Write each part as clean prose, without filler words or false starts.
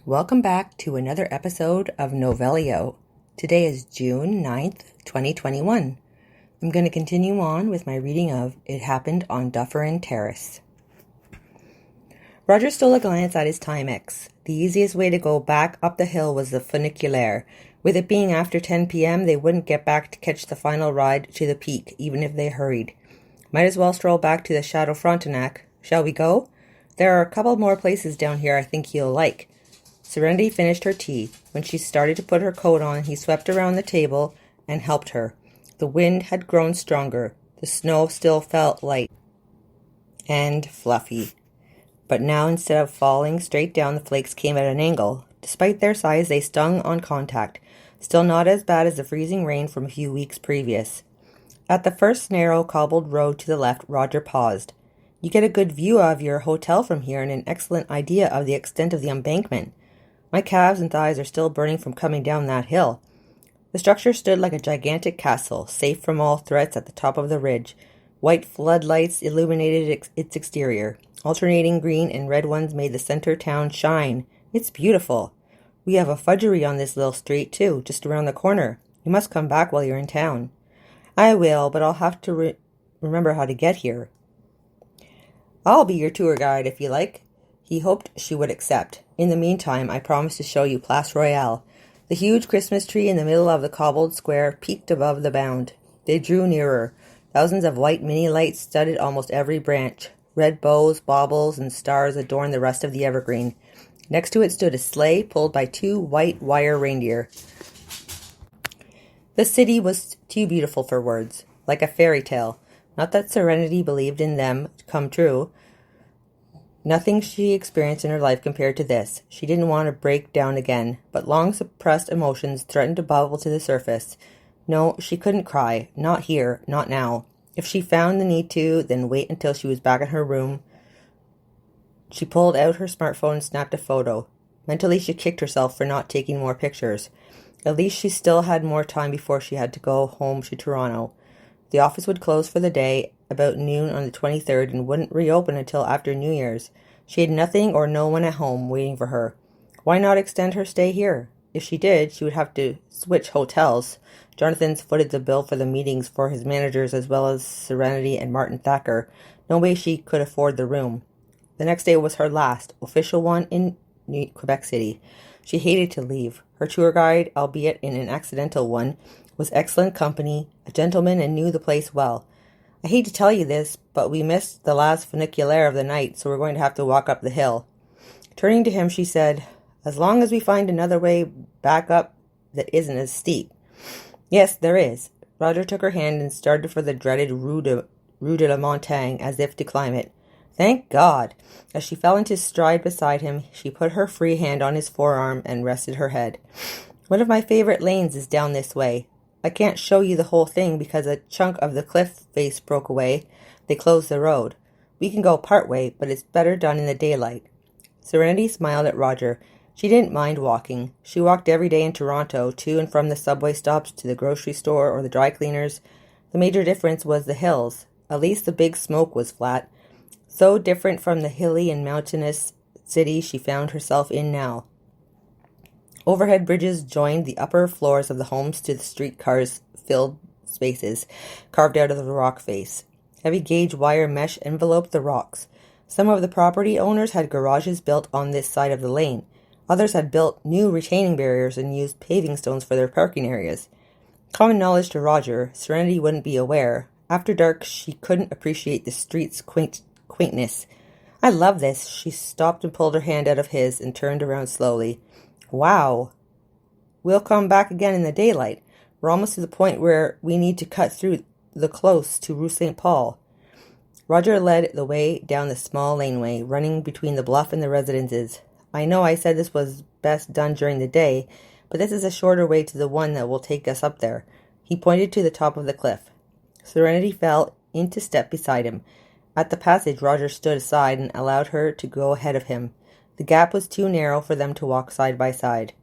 Welcome back to another episode of Novelio. Today is June 9th, 2021. I'm going to continue on with my reading of It Happened on Dufferin Terrace. Roger stole a glance at his Timex. The easiest way to go back up the hill was the funicular. With it being after 10 p.m., they wouldn't get back to catch the final ride to the peak, even if they hurried. Might as well stroll back to the Chateau Frontenac. Shall we go? There are a couple more places down here I think you'll like. Serenity finished her tea. When she started to put her coat on, he swept around the table and helped her. The wind had grown stronger. The snow still felt light and fluffy. But now, instead of falling straight down, the flakes came at an angle. Despite their size, they stung on contact. Still not as bad as the freezing rain from a few weeks previous. At the first narrow, cobbled road to the left, Roger paused. You get a good view of your hotel from here and an excellent idea of the extent of the embankment. My calves and thighs are still burning from coming down that hill. The structure stood like a gigantic castle, safe from all threats at the top of the ridge. White floodlights illuminated its exterior. Alternating green and red ones made the center town shine. It's beautiful. We have a fudgery on this little street, too, just around the corner. You must come back while you're in town. I will, but I'll have to remember how to get here. I'll be your tour guide if you like. He hoped she would accept. In the meantime, I promised to show you Place Royale. The huge Christmas tree in the middle of the cobbled square peaked above the bound. They drew nearer. Thousands of white mini lights studded almost every branch. Red bows, baubles, and stars adorned the rest of the evergreen. Next to it stood a sleigh pulled by two white wire reindeer. The city was too beautiful for words, like a fairy tale. Not that Serenity believed in them come true. Nothing she experienced in her life compared to this. She didn't want to break down again, but long-suppressed emotions threatened to bubble to the surface. No, she couldn't cry. Not here. Not now. If she found the need to, then wait until she was back in her room. She pulled out her smartphone and snapped a photo. Mentally, she kicked herself for not taking more pictures. At least she still had more time before she had to go home to Toronto. The office would close for the day about noon on the 23rd and wouldn't reopen until after New Year's. She had nothing or no one at home waiting for her. Why not extend her stay here? If she did, she would have to switch hotels. Jonathan's footed the bill for the meetings for his managers as well as Serenity and Martin Thacker. No way she could afford the room. The next day was her last, official one in Quebec-City. She hated to leave. Her tour guide, albeit in an accidental one, was excellent company, a gentleman, and knew the place well. I hate to tell you this, but we missed the last funicular of the night, so we're going to have to walk up the hill. Turning to him, she said, as long as we find another way back up that isn't as steep. Yes, there is. Roger took her hand and started for the dreaded Rue de la Montagne, as if to climb it. Thank God! As she fell into stride beside him, she put her free hand on his forearm and rested her head. One of my favorite lanes is down this way. I can't show you the whole thing because a chunk of the cliff face broke away. They closed the road. We can go part way, but it's better done in the daylight. Serenity smiled at Roger. She didn't mind walking. She walked every day in Toronto, to and from the subway stops to the grocery store or the dry cleaners. The major difference was the hills. At least the big smoke was flat. So different from the hilly and mountainous city she found herself in now. Overhead bridges joined the upper floors of the homes to the streetcars filled spaces carved out of the rock face. Heavy gauge wire mesh enveloped the rocks. Some of the property owners had garages built on this side of the lane. Others had built new retaining barriers and used paving stones for their parking areas. Common knowledge to Roger, Serenity wouldn't be aware. After dark, she couldn't appreciate the street's quaintness. I love this. She stopped and pulled her hand out of his and turned around slowly. Wow. We'll come back again in the daylight. We're almost to the point where we need to cut through the close to Rue St. Paul. Roger led the way down the small laneway, running between the bluff and the residences. I know I said this was best done during the day, but this is a shorter way to the one that will take us up there. He pointed to the top of the cliff. Serenity fell into step beside him. At the passage, Roger stood aside and allowed her to go ahead of him. The gap was too narrow for them to walk side by side.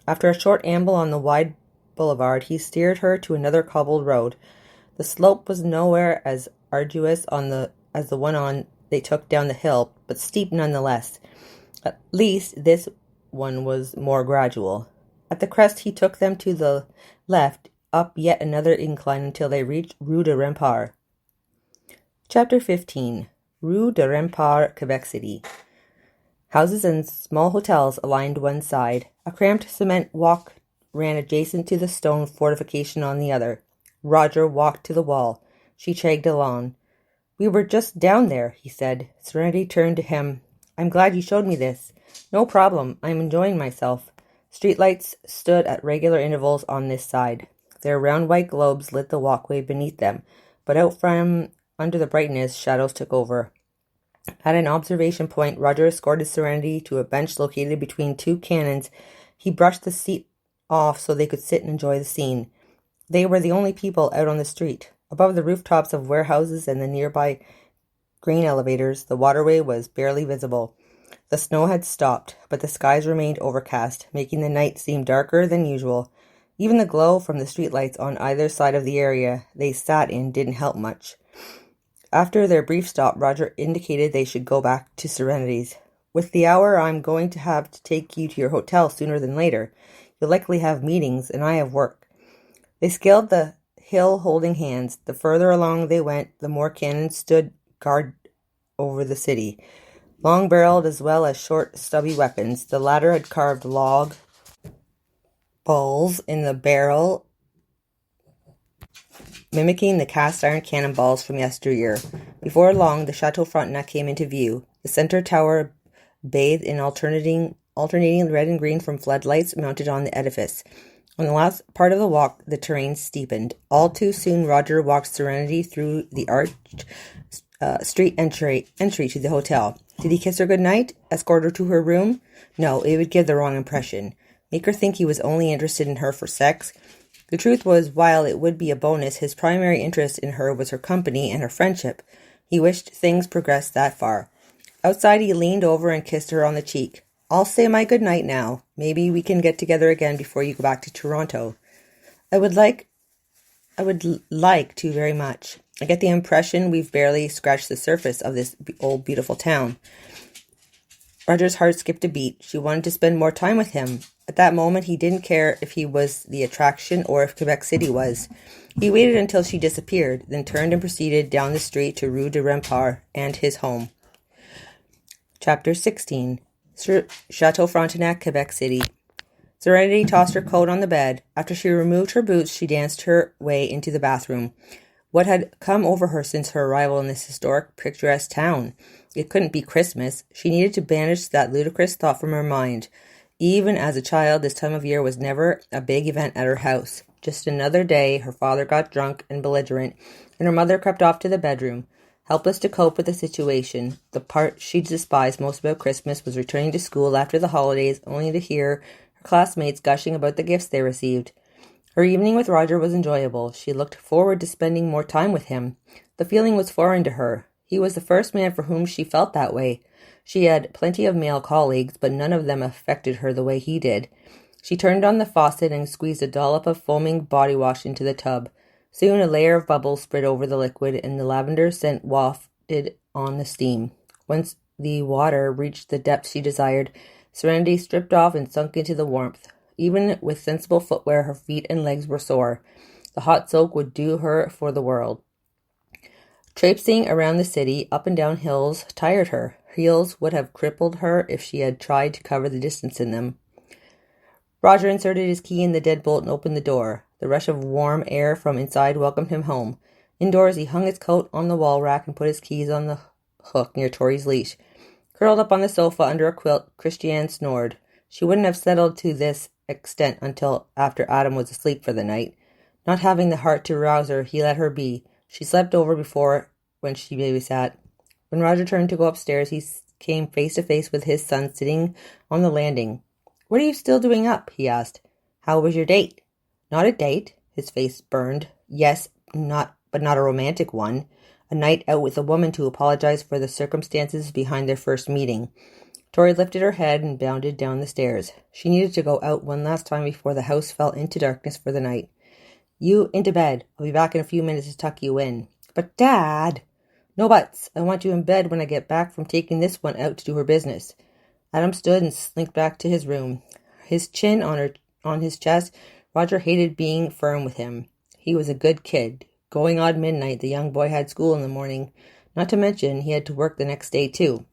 After a short amble on the wide boulevard, he steered her to another cobbled road. The slope was nowhere as arduous as the one they took down the hill, but steep nonetheless. At least this one was more gradual. At the crest he took them to the left, up yet another incline until they reached Rue de Rempart. Chapter 15. Rue de Rempart, Quebec-City. Houses and small hotels aligned one side. A cramped cement walk ran adjacent to the stone fortification on the other. Roger walked to the wall. She chagged along. "We were just down there," he said. Serenity turned to him. "I'm glad you showed me this." "No problem. I'm enjoying myself." Streetlights stood at regular intervals on this side. Their round white globes lit the walkway beneath them, but out from under the brightness, shadows took over. At an observation point, Roger escorted Serenity to a bench located between two cannons. He brushed the seat off so they could sit and enjoy the scene. They were the only people out on the street. Above the rooftops of warehouses and the nearby grain elevators, the waterway was barely visible. The snow had stopped, but the skies remained overcast, making the night seem darker than usual. Even the glow from the streetlights on either side of the area they sat in didn't help much. After their brief stop, Roger indicated they should go back to Serenity's. "With the hour, I'm going to have to take you to your hotel sooner than later. You'll likely have meetings, and I have work." They scaled the hill holding hands. The further along they went, the more cannons stood guard over the city, long-barreled as well as short, stubby weapons. The latter had carved log balls in the barrel, mimicking the cast-iron cannonballs from yesteryear. Before long, the Chateau Frontenac came into view. The center tower bathed in alternating red and green from floodlights mounted on the edifice. On the last part of the walk, the terrain steepened. All too soon, Roger walked Serenity through the arched street entry to the hotel. Did he kiss her good night? Escort her to her room? No, it would give the wrong impression. Make her think he was only interested in her for sex? The truth was, while it would be a bonus, his primary interest in her was her company and her friendship. He wished things progressed that far. Outside, he leaned over and kissed her on the cheek. "I'll say my good night now. Maybe we can get together again before you go back to Toronto." I would like to very much. I get the impression we've barely scratched the surface of this old beautiful town." Roger's heart skipped a beat. She wanted to spend more time with him. At that moment, he didn't care if he was the attraction or if Quebec City was. He waited until she disappeared, then turned and proceeded down the street to Rue de Rempart and his home. Chapter 16. Chateau Frontenac, Quebec City. Serenity tossed her coat on the bed. After she removed her boots, she danced her way into the bathroom. What had come over her since her arrival in this historic, picturesque town? It couldn't be Christmas. She needed to banish that ludicrous thought from her mind. Even as a child, this time of year was never a big event at her house. Just another day, her father got drunk and belligerent, and her mother crept off to the bedroom. Helpless to cope with the situation, the part she despised most about Christmas was returning to school after the holidays, only to hear her classmates gushing about the gifts they received. Her evening with Roger was enjoyable. She looked forward to spending more time with him. The feeling was foreign to her. He was the first man for whom she felt that way. She had plenty of male colleagues, but none of them affected her the way he did. She turned on the faucet and squeezed a dollop of foaming body wash into the tub. Soon a layer of bubbles spread over the liquid, and the lavender scent wafted on the steam. Once the water reached the depth she desired, Serenity stripped off and sunk into the warmth. Even with sensible footwear, her feet and legs were sore. The hot soak would do her for the world. Traipsing around the city, up and down hills, tired her. Heels would have crippled her if she had tried to cover the distance in them. Roger inserted his key in the deadbolt and opened the door. The rush of warm air from inside welcomed him home. Indoors, he hung his coat on the wall rack and put his keys on the hook near Tori's leash. Curled up on the sofa under a quilt, Christiane snored. She wouldn't have settled to this extent until after Adam was asleep for the night. Not having the heart to rouse her, he let her be. She slept over before when she babysat. When Roger turned to go upstairs, he came face to face with his son sitting on the landing. "What are you still doing up?" he asked. "How was your date?" "Not a date." His face burned. "Yes, but not a romantic one. A night out with a woman to apologize for the circumstances behind their first meeting." Tori lifted her head and bounded down the stairs. She needed to go out one last time before the house fell into darkness for the night. "You into bed. I'll be back in a few minutes to tuck you in." "But, Dad!" "No buts. I want you in bed when I get back from taking this one out to do her business." Adam stood and slinked back to his room. His chin on his chest. Roger hated being firm with him. He was a good kid. Going odd midnight, the young boy had school in the morning. Not to mention, he had to work the next day, too.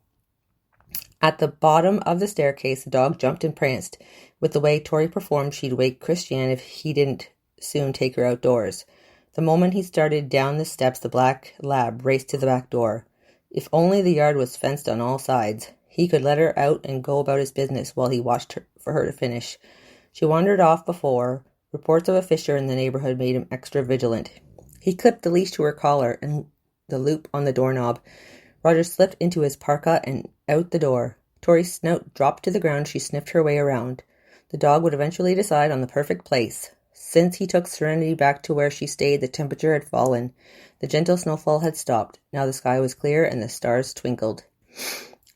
At the bottom of the staircase, the dog jumped and pranced. With the way Tori performed, she'd wake Christiane if he didn't soon take her outdoors. The moment he started down the steps, the black lab raced to the back door. If only the yard was fenced on all sides. He could let her out and go about his business while he watched for her to finish. She wandered off before. Reports of a fisher in the neighborhood made him extra vigilant. He clipped the leash to her collar and the loop on the doorknob. Roger slipped into his parka and out the door. Tori's snout dropped to the ground. She sniffed her way around. The dog would eventually decide on the perfect place. Since he took Serenity back to where she stayed, the temperature had fallen. The gentle snowfall had stopped. Now the sky was clear and the stars twinkled.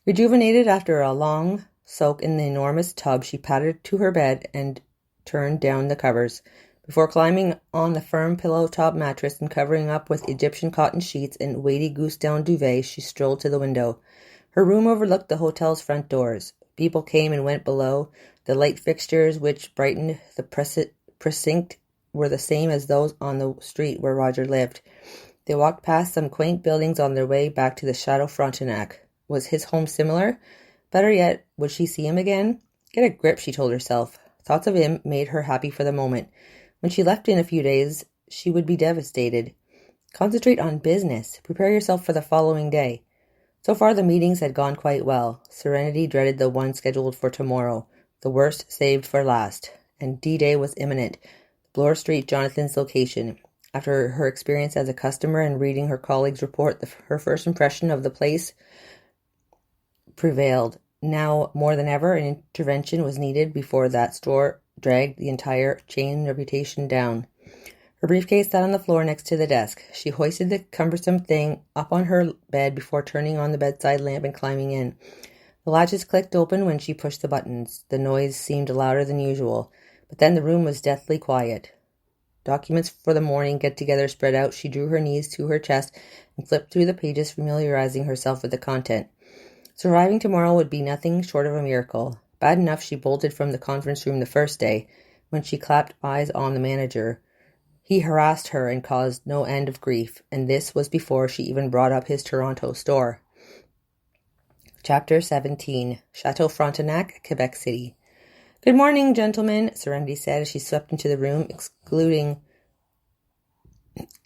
Rejuvenated after a long soak in the enormous tub, she padded to her bed and turned down the covers. Before climbing on the firm pillow-top mattress and covering up with Egyptian cotton sheets and weighty goose-down duvet, she strolled to the window. Her room overlooked the hotel's front doors. People came and went below. The light fixtures which brightened the precinct were the same as those on the street where Roger lived. They walked past some quaint buildings on their way back to the Chateau Frontenac. Was his home similar? Better yet, would she see him again? Get a grip, she told herself. Thoughts of him made her happy for the moment. When she left in a few days, she would be devastated. Concentrate on business. Prepare yourself for the following day. So far the meetings had gone quite well. Serenity dreaded the one scheduled for tomorrow, the worst saved for last, and D-Day was imminent. Bloor Street, Jonathan's location. After her experience as a customer and reading her colleagues' report, her first impression of the place prevailed. Now, more than ever, an intervention was needed before that store dragged the entire chain reputation down. Her briefcase sat on the floor next to the desk. She hoisted the cumbersome thing up on her bed before turning on the bedside lamp and climbing in. The latches clicked open when she pushed the buttons. The noise seemed louder than usual, but then the room was deathly quiet. Documents for the morning get-together spread out. She drew her knees to her chest and flipped through the pages, familiarizing herself with the content. Surviving tomorrow would be nothing short of a miracle. Bad enough she bolted from the conference room the first day, when she clapped eyes on the manager. He harassed her and caused no end of grief, and this was before she even brought up his Toronto store. Chapter 17. Chateau Frontenac, Quebec-City. "Good morning, gentlemen," Serenity said as she swept into the room,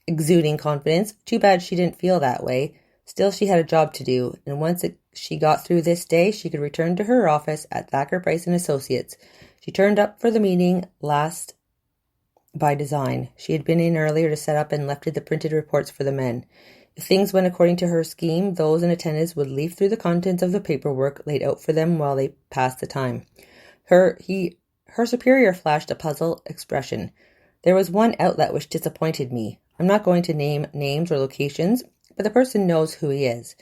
exuding confidence. Too bad she didn't feel that way. Still, she had a job to do, and once she got through this day, she could return to her office at Thacker Price & Associates. She turned up for the meeting last by design. She had been in earlier to set up and left the printed reports for the men. If things went according to her scheme, those in attendance would leaf through the contents of the paperwork laid out for them while they passed the time. Her superior flashed a puzzled expression. "There was one outlet which disappointed me. I'm not going to name names or locations, but the person knows who he is.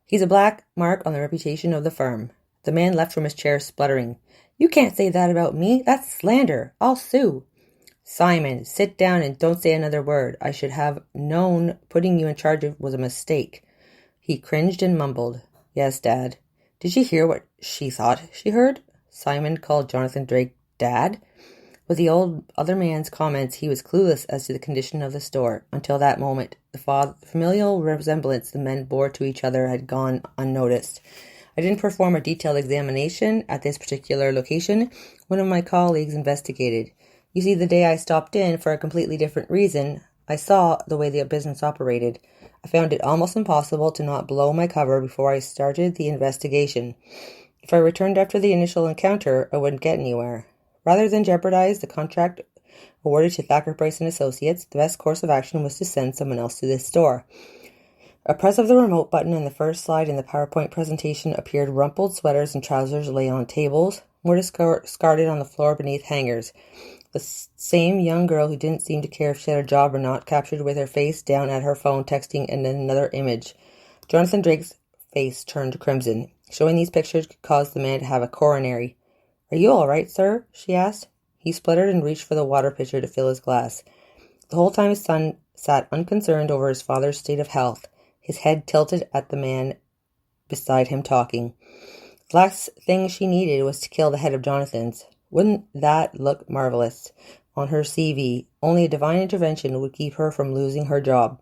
He's a black mark on the reputation of the firm." The man leapt from his chair, spluttering. "You can't say that about me. That's slander. I'll sue." "Simon, sit down and don't say another word. I should have known putting you in charge was a mistake." He cringed and mumbled, "Yes, Dad." Did she hear what she thought she heard? Simon called Jonathan Drake Dad? With the other man's comments, he was clueless as to the condition of the store. Until that moment, the familial resemblance the men bore to each other had gone unnoticed. "I didn't perform a detailed examination at this particular location. One of my colleagues investigated. You see, the day I stopped in for a completely different reason, I saw the way the business operated. I found it almost impossible to not blow my cover before I started the investigation. If I returned after the initial encounter, I wouldn't get anywhere. Rather than jeopardize the contract awarded to Thacker Price & Associates, the best course of action was to send someone else to this store." A press of the remote button and the first slide in the PowerPoint presentation appeared. Rumpled sweaters and trousers lay on tables, more discarded on the floor beneath hangers. The same young girl who didn't seem to care if she had a job or not, captured with her face down at her phone, texting in another image. Jonathan Drake's face turned crimson. Showing these pictures could cause the man to have a coronary. "Are you all right, sir?" she asked. He spluttered and reached for the water pitcher to fill his glass. The whole time his son sat unconcerned over his father's state of health, his head tilted at the man beside him talking. The last thing she needed was to kill the head of Jonathan's. Wouldn't that look marvelous on her CV? Only a divine intervention would keep her from losing her job.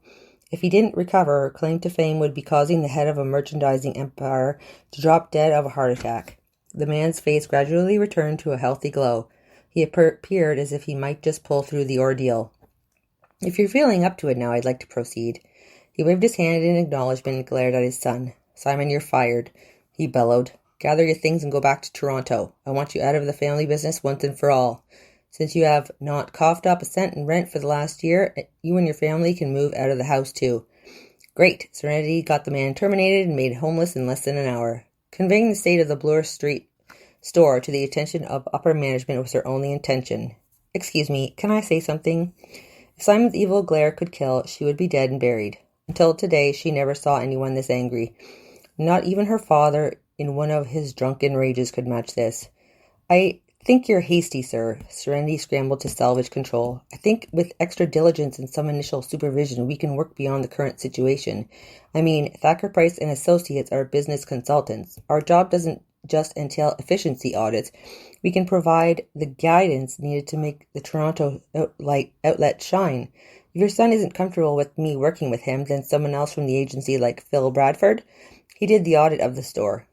If he didn't recover, her claim to fame would be causing the head of a merchandising empire to drop dead of a heart attack. The man's face gradually returned to a healthy glow. He appeared as if he might just pull through the ordeal. If you're feeling up to it now, I'd like to proceed. He waved his hand in acknowledgement and glared at his son. Simon, you're fired, he bellowed. Gather your things and go back to Toronto. I want you out of the family business once and for all. Since you have not coughed up a cent in rent for the last year, you and your family can move out of the house too. Great. Serenity got the man terminated and made homeless in less than an hour. Conveying the state of the Bloor Street store to the attention of upper management was her only intention. Excuse me, can I say something? If Simon's evil glare could kill, she would be dead and buried. Until today, she never saw anyone this angry. Not even her father, in one of his drunken rages, could match this. I think you're hasty, sir. Serenity scrambled to salvage control. I think with extra diligence and some initial supervision, we can work beyond the current situation. I mean, Thacker Price and Associates are business consultants. Our job doesn't just entail efficiency audits. We can provide the guidance needed to make the Toronto outlet shine. If your son isn't comfortable with me working with him, then someone else from the agency like Phil Bradford. He did the audit of the store.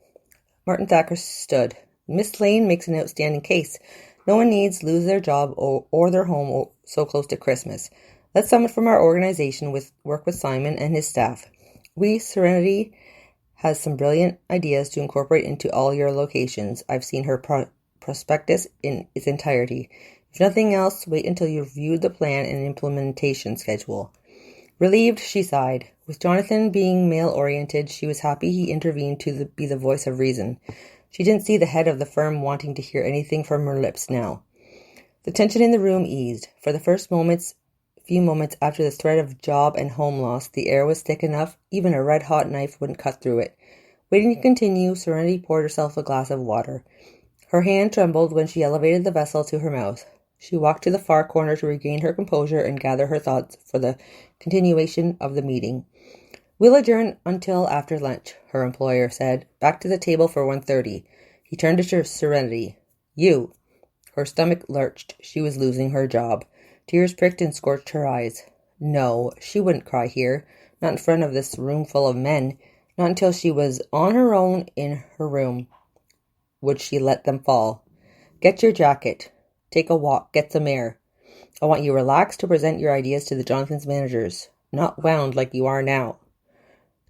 Martin Thacker stood. Miss Lane makes an outstanding case. No one needs to lose their job or their home so close to Christmas. Let someone from our organization work with Simon and his staff. Serenity has some brilliant ideas to incorporate into all your locations. I've seen her prospectus in its entirety. If nothing else, wait until you've reviewed the plan and implementation schedule. Relieved, she sighed. With Jonathan being male-oriented, she was happy he intervened to be the voice of reason. She didn't see the head of the firm wanting to hear anything from her lips now. The tension in the room eased. For the few moments after the threat of job and home loss, the air was thick enough, even a red-hot knife wouldn't cut through it. Waiting to continue, Serenity poured herself a glass of water. Her hand trembled when she elevated the vessel to her mouth. She walked to the far corner to regain her composure and gather her thoughts for the continuation of the meeting. We'll adjourn until after lunch, her employer said. Back to the table for 1:30. He turned to Serenity. You. Her stomach lurched. She was losing her job. Tears pricked and scorched her eyes. No, she wouldn't cry here. Not in front of this room full of men. Not until she was on her own in her room would she let them fall. Get your jacket. Take a walk. Get some air. I want you relaxed to present your ideas to the Jonathan's managers. Not wound like you are now.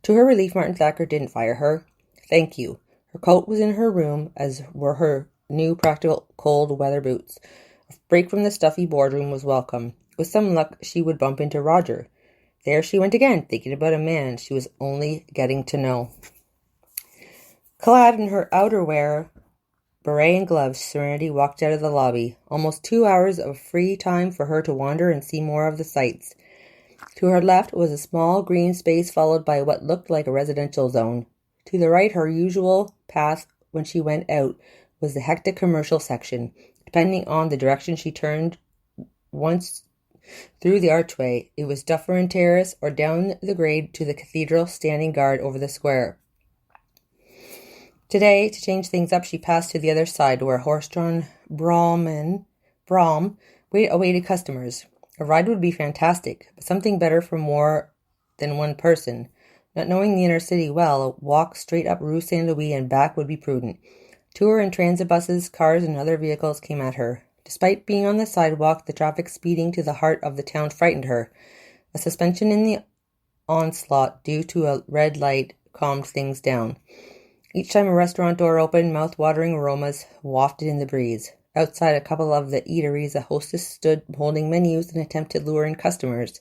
To her relief, Martin Thacker didn't fire her. Thank you. Her coat was in her room, as were her new practical cold weather boots. A break from the stuffy boardroom was welcome. With some luck, she would bump into Roger. There she went again, thinking about a man she was only getting to know. Clad in her outerwear, beret and gloves, Serenity walked out of the lobby. Almost 2 hours of free time for her to wander and see more of the sights. To her left was a small green space followed by what looked like a residential zone. To the right, her usual path when she went out was the hectic commercial section. Depending on the direction she turned once through the archway, it was Dufferin Terrace or down the grade to the cathedral standing guard over the square. Today, to change things up, she passed to the other side where a horse-drawn brougham awaited customers. A ride would be fantastic, but something better for more than one person. Not knowing the inner city well, a walk straight up Rue Saint-Louis and back would be prudent. Tour and transit buses, cars, and other vehicles came at her. Despite being on the sidewalk, the traffic speeding to the heart of the town frightened her. A suspension in the onslaught due to a red light calmed things down. Each time a restaurant door opened, mouth-watering aromas wafted in the breeze. Outside a couple of the eateries, a hostess stood holding menus in an attempt to lure in customers.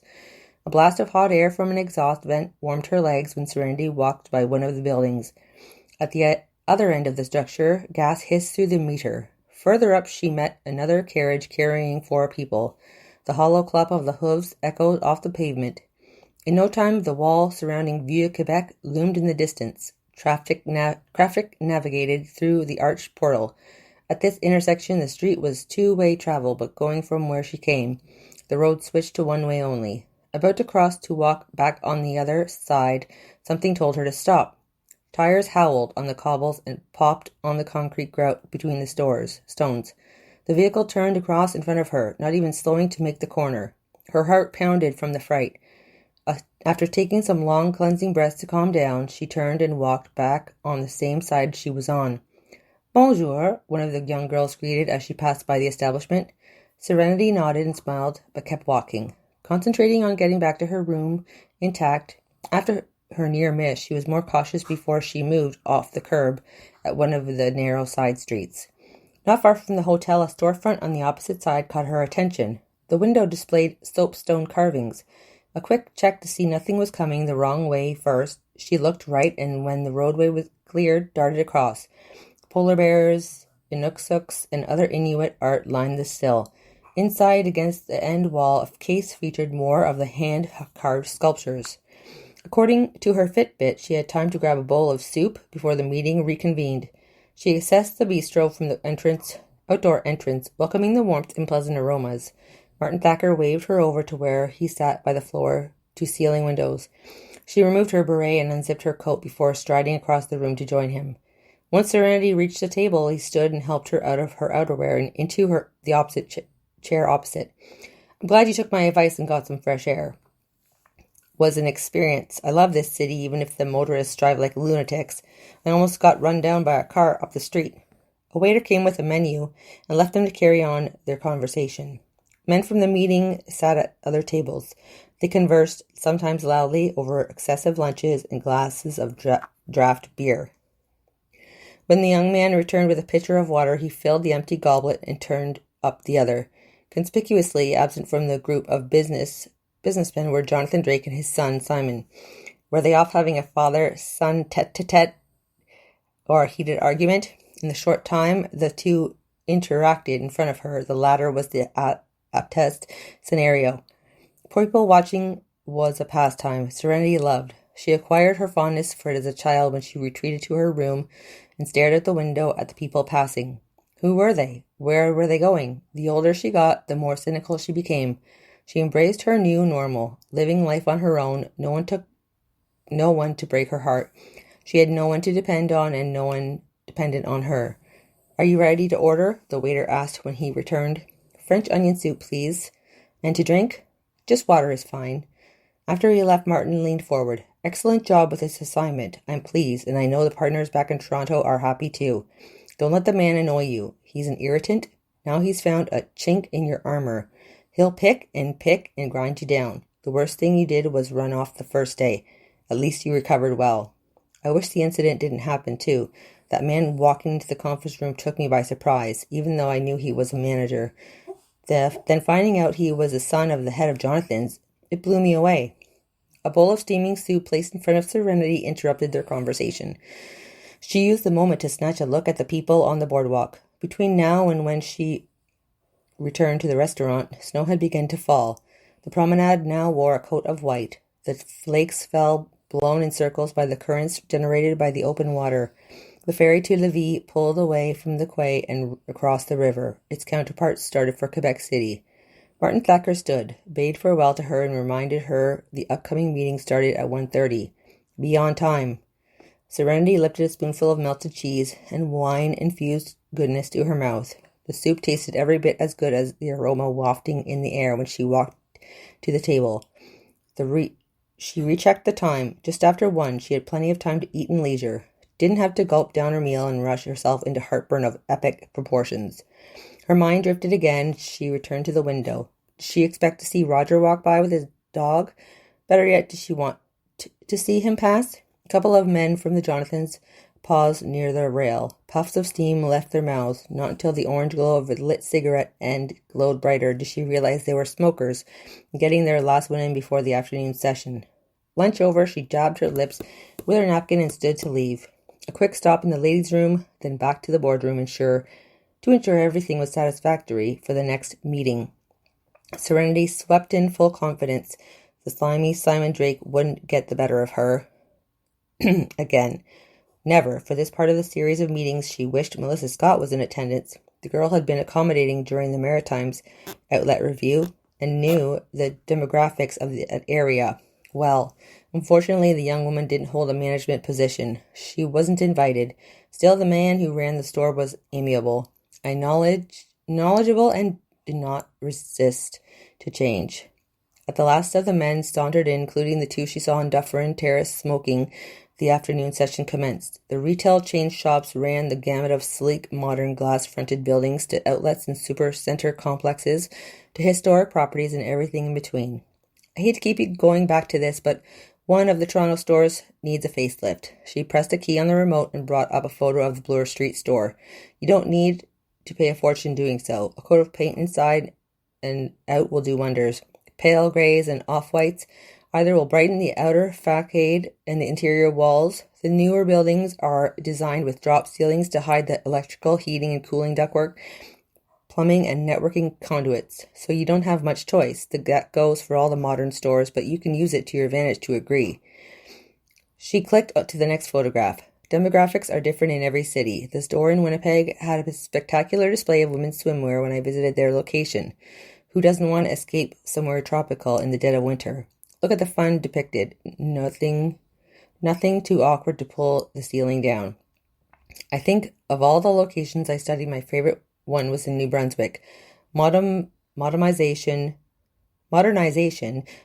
A blast of hot air from an exhaust vent warmed her legs when Serenity walked by one of the buildings. At the other end of the structure, gas hissed through the meter. Further up, she met another carriage carrying 4 people. The hollow clop of the hooves echoed off the pavement. In no time, the wall surrounding Vieux Quebec loomed in the distance. Traffic navigated through the arched portal. At this intersection, the street was two-way travel, but going from where she came, the road switched to one way only. About to cross to walk back on the other side, something told her to stop. Tires howled on the cobbles and popped on the concrete grout between the stones. The vehicle turned across in front of her, not even slowing to make the corner. Her heart pounded from the fright. After taking some long cleansing breaths to calm down, she turned and walked back on the same side she was on. "Bonjour," one of the young girls greeted as she passed by the establishment. Serenity nodded and smiled, but kept walking. Concentrating on getting back to her room intact, after her near miss, she was more cautious before she moved off the curb at one of the narrow side streets. Not far from the hotel, a storefront on the opposite side caught her attention. The window displayed soapstone carvings. A quick check to see nothing was coming the wrong way first. She looked right, and when the roadway was cleared, darted across. Polar bears, Inuksuk's, and other Inuit art lined the sill. Inside, against the end wall, a case featured more of the hand-carved sculptures. According to her Fitbit, she had time to grab a bowl of soup before the meeting reconvened. She assessed the bistro from the outdoor entrance, welcoming the warmth and pleasant aromas. Martin Thacker waved her over to where he sat by the floor-to-ceiling windows. She removed her beret and unzipped her coat before striding across the room to join him. Once Serenity reached the table, he stood and helped her out of her outerwear and into the chair opposite. "I'm glad you took my advice and got some fresh air. Was an experience. I love this city, even if the motorists drive like lunatics. I almost got run down by a car up the street." A waiter came with a menu and left them to carry on their conversation. Men from the meeting sat at other tables. They conversed, sometimes loudly, over excessive lunches and glasses of draft beer. When the young man returned with a pitcher of water, he filled the empty goblet and turned up the other. Conspicuously absent from the group of businessmen were Jonathan Drake and his son, Simon. Were they off having a father-son tete-a-tete or a heated argument? In the short time the two interacted in front of her, the latter was the test scenario. People watching was a pastime Serenity loved. She acquired her fondness for it as a child when she retreated to her room and stared out the window at the people passing. Who were they? Where were they going? The older she got, the more cynical she became. She embraced her new normal, living life on her own, no one to break her heart. She had no one to depend on and no one dependent on her. "Are you ready to order?" the waiter asked when he returned. "French onion soup, please. And to drink?" "Just water is fine." After he left, Martin leaned forward. "Excellent job with this assignment. I'm pleased, and I know the partners back in Toronto are happy too. Don't let the man annoy you. He's an irritant. Now he's found a chink in your armor. He'll pick and grind you down. The worst thing you did was run off the first day. At least you recovered well. I wish the incident didn't happen too. That man walking into the conference room took me by surprise, even though I knew he was a manager. Then finding out he was the son of the head of Jonathan's, it blew me away." A bowl of steaming soup placed in front of Serenity interrupted their conversation. She used the moment to snatch a look at the people on the boardwalk. Between now and when she returned to the restaurant, snow had begun to fall. The promenade now wore a coat of white. The flakes fell, blown in circles by the currents generated by the open water. The ferry to Lévis pulled away from the quay and across the river. Its counterpart started for Quebec-City. Martin Thacker stood, bade farewell to her, and reminded her the upcoming meeting started at 1:30. Be on time. Serenity lifted a spoonful of melted cheese and wine-infused goodness to her mouth. The soup tasted every bit as good as the aroma wafting in the air when she walked to the table. She rechecked the time. Just after 1, she had plenty of time to eat in leisure. Didn't have to gulp down her meal and rush herself into heartburn of epic proportions. Her mind drifted again. She returned to the window. Did she expect to see Roger walk by with his dog? Better yet, did she want to see him pass? A couple of men from the Jonathans paused near the rail. Puffs of steam left their mouths. Not until the orange glow of a lit cigarette end glowed brighter did she realize they were smokers, getting their last one in before the afternoon session. Lunch over, she dabbed her lips with her napkin and stood to leave. A quick stop in the ladies' room, then back to the boardroom to ensure everything was satisfactory for the next meeting. Serenity swept in full confidence. The slimy Simon Drake wouldn't get the better of her again. Never. For this part of the series of meetings, she wished Melissa Scott was in attendance. The girl had been accommodating during the Maritimes Outlet Review and knew the demographics of the area. Well, unfortunately, the young woman didn't hold a management position. She wasn't invited. Still, the man who ran the store was amiable, knowledgeable, and did not resist to change. At the last of the men sauntered in, including the two she saw on Dufferin Terrace smoking. The afternoon session commenced. The retail chain shops ran the gamut of sleek, modern, glass-fronted buildings to outlets and supercenter complexes to historic properties and everything in between. I hate to keep going back to this, but one of the Toronto stores needs a facelift. She pressed a key on the remote and brought up a photo of the Bloor Street store. You don't need to pay a fortune doing so. A coat of paint inside and out will do wonders. Pale grays and off-whites either will brighten the outer facade and the interior walls. The newer buildings are designed with drop ceilings to hide the electrical, heating, and cooling ductwork, plumbing, and networking conduits, so you don't have much choice. That goes for all the modern stores, but you can use it to your advantage to agree. She clicked to the next photograph. Demographics are different in every city. The store in Winnipeg had a spectacular display of women's swimwear when I visited their location. Who doesn't want to escape somewhere tropical in the dead of winter? Look at the fun depicted. Nothing too awkward to pull the ceiling down. I think of all the locations I studied, my favorite one was in New Brunswick. Modernization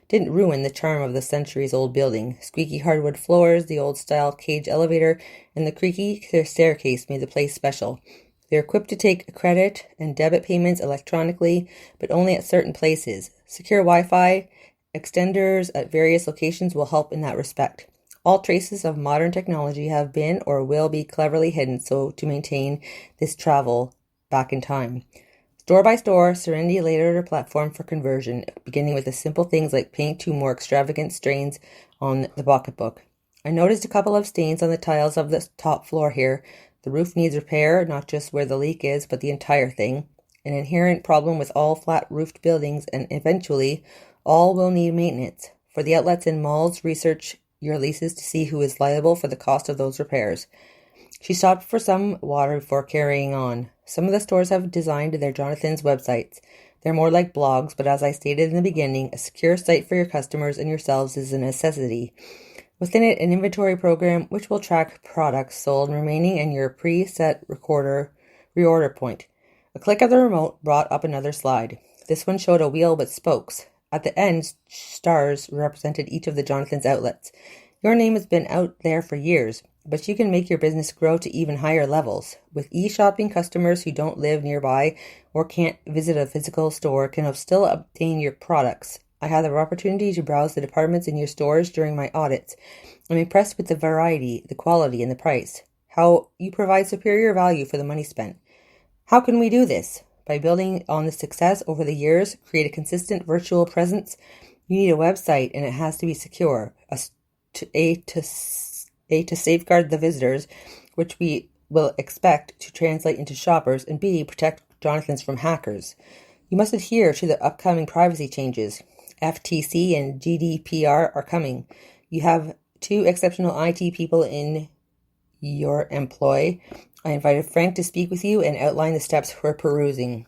didn't ruin the charm of the centuries-old building. Squeaky hardwood floors, the old-style cage elevator, and the creaky staircase made the place special. They're equipped to take credit and debit payments electronically, but only at certain places. Secure Wi-Fi extenders at various locations will help in that respect. All traces of modern technology have been or will be cleverly hidden so to maintain this travel back in time. Store by store, Serenity laid out her platform for conversion, beginning with the simple things like paint to more extravagant strains on the pocketbook. I noticed a couple of stains on the tiles of the top floor here. The roof needs repair, not just where the leak is, but the entire thing. An inherent problem with all flat-roofed buildings, and eventually, all will need maintenance. For the outlets and malls, research your leases to see who is liable for the cost of those repairs. She stopped for some water before carrying on. Some of the stores have designed their Jonathan's websites. They're more like blogs, but as I stated in the beginning, a secure site for your customers and yourselves is a necessity. Within it, an inventory program which will track products sold remaining and your pre-set reorder point. A click of the remote brought up another slide. This one showed a wheel with spokes. At the end, stars represented each of the Jonathan's outlets. Your name has been out there for years, but you can make your business grow to even higher levels. With e-shopping, customers who don't live nearby or can't visit a physical store can still obtain your products. I had the opportunity to browse the departments in your stores during my audits. I'm impressed with the variety, the quality, and the price. How you provide superior value for the money spent. How can we do this? By building on the success over the years, create a consistent virtual presence. You need a website, and it has to be secure. To safeguard the visitors, which we will expect to translate into shoppers, and B, protect Jonathan's from hackers. You must adhere to the upcoming privacy changes. FTC and GDPR are coming. You have two exceptional IT people in your employ. I invited Frank to speak with you and outline the steps for perusing.